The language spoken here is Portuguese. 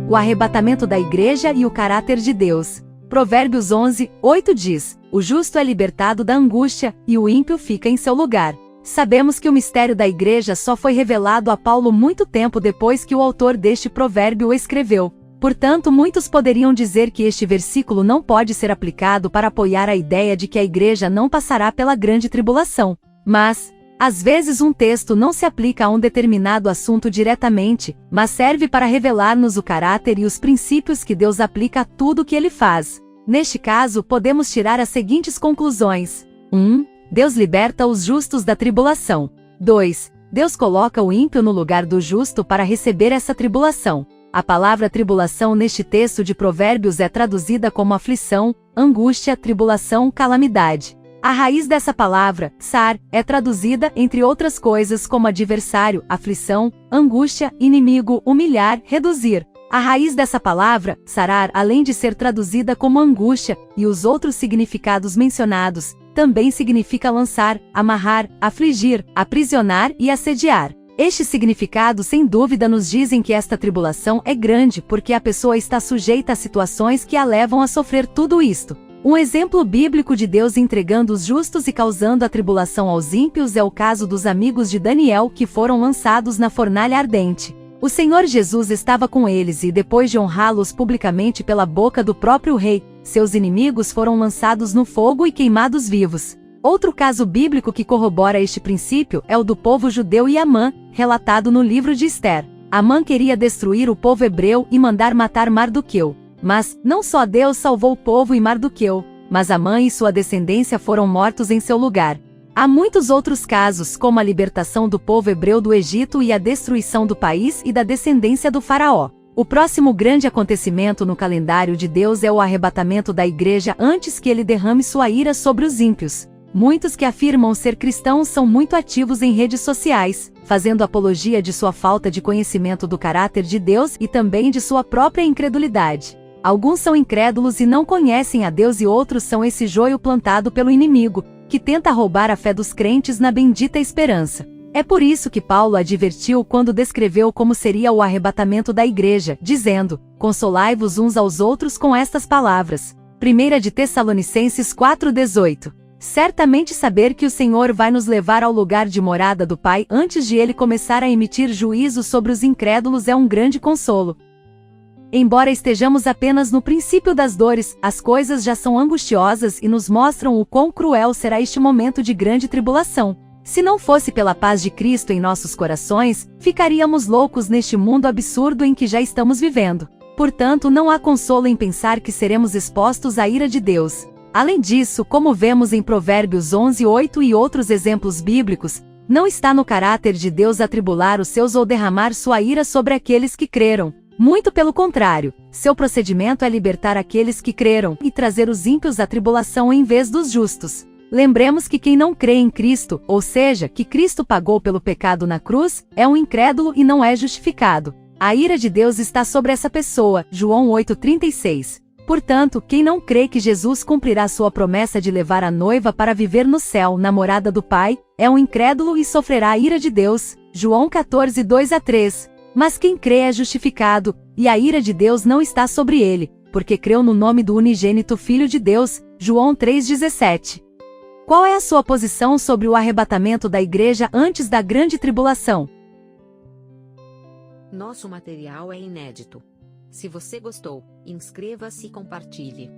o arrebatamento da igreja e o caráter de Deus. Provérbios 11, 8 diz: o justo é libertado da angústia, e o ímpio fica em seu lugar. Sabemos que o mistério da igreja só foi revelado a Paulo muito tempo depois que o autor deste provérbio o escreveu. Portanto, muitos poderiam dizer que este versículo não pode ser aplicado para apoiar a ideia de que a igreja não passará pela grande tribulação. Mas, às vezes um texto não se aplica a um determinado assunto diretamente, mas serve para revelar-nos o caráter e os princípios que Deus aplica a tudo o que Ele faz. Neste caso, podemos tirar as seguintes conclusões. 1. Deus liberta os justos da tribulação. 2. Deus coloca o ímpio no lugar do justo para receber essa tribulação. A palavra tribulação neste texto de Provérbios é traduzida como aflição, angústia, tribulação, calamidade. A raiz dessa palavra, sar, é traduzida, entre outras coisas, como adversário, aflição, angústia, inimigo, humilhar, reduzir. A raiz dessa palavra, sarar, além de ser traduzida como angústia, e os outros significados mencionados, também significa lançar, amarrar, afligir, aprisionar e assediar. Estes significados sem dúvida nos dizem que esta tribulação é grande porque a pessoa está sujeita a situações que a levam a sofrer tudo isto. Um exemplo bíblico de Deus entregando os justos e causando a tribulação aos ímpios é o caso dos amigos de Daniel que foram lançados na fornalha ardente. O Senhor Jesus estava com eles e depois de honrá-los publicamente pela boca do próprio rei, seus inimigos foram lançados no fogo e queimados vivos. Outro caso bíblico que corrobora este princípio é o do povo judeu e Amã, relatado no livro de Ester. Amã queria destruir o povo hebreu e mandar matar Mardoqueu. Mas, não só Deus salvou o povo e Mardoqueu, mas Amã e sua descendência foram mortos em seu lugar. Há muitos outros casos, como a libertação do povo hebreu do Egito e a destruição do país e da descendência do faraó. O próximo grande acontecimento no calendário de Deus é o arrebatamento da igreja antes que ele derrame sua ira sobre os ímpios. Muitos que afirmam ser cristãos são muito ativos em redes sociais, fazendo apologia de sua falta de conhecimento do caráter de Deus e também de sua própria incredulidade. Alguns são incrédulos e não conhecem a Deus e outros são esse joio plantado pelo inimigo, que tenta roubar a fé dos crentes na bendita esperança. É por isso que Paulo advertiu quando descreveu como seria o arrebatamento da igreja, dizendo: consolai-vos uns aos outros com estas palavras. 1 de Tessalonicenses 4:18. Certamente saber que o Senhor vai nos levar ao lugar de morada do Pai antes de Ele começar a emitir juízo sobre os incrédulos é um grande consolo. Embora estejamos apenas no princípio das dores, as coisas já são angustiosas e nos mostram o quão cruel será este momento de grande tribulação. Se não fosse pela paz de Cristo em nossos corações, ficaríamos loucos neste mundo absurdo em que já estamos vivendo. Portanto, não há consolo em pensar que seremos expostos à ira de Deus. Além disso, como vemos em Provérbios 11:8 e outros exemplos bíblicos, não está no caráter de Deus atribular os seus ou derramar sua ira sobre aqueles que creram. Muito pelo contrário, seu procedimento é libertar aqueles que creram e trazer os ímpios à tribulação em vez dos justos. Lembremos que quem não crê em Cristo, ou seja, que Cristo pagou pelo pecado na cruz, é um incrédulo e não é justificado. A ira de Deus está sobre essa pessoa, João 8:36. Portanto, quem não crê que Jesus cumprirá sua promessa de levar a noiva para viver no céu, na morada do Pai, é um incrédulo e sofrerá a ira de Deus, João 14:2-3. Mas quem crê é justificado, e a ira de Deus não está sobre ele, porque creu no nome do unigênito Filho de Deus, João 3:17. Qual é a sua posição sobre o arrebatamento da igreja antes da grande tribulação? Nosso material é inédito. Se você gostou, inscreva-se e compartilhe.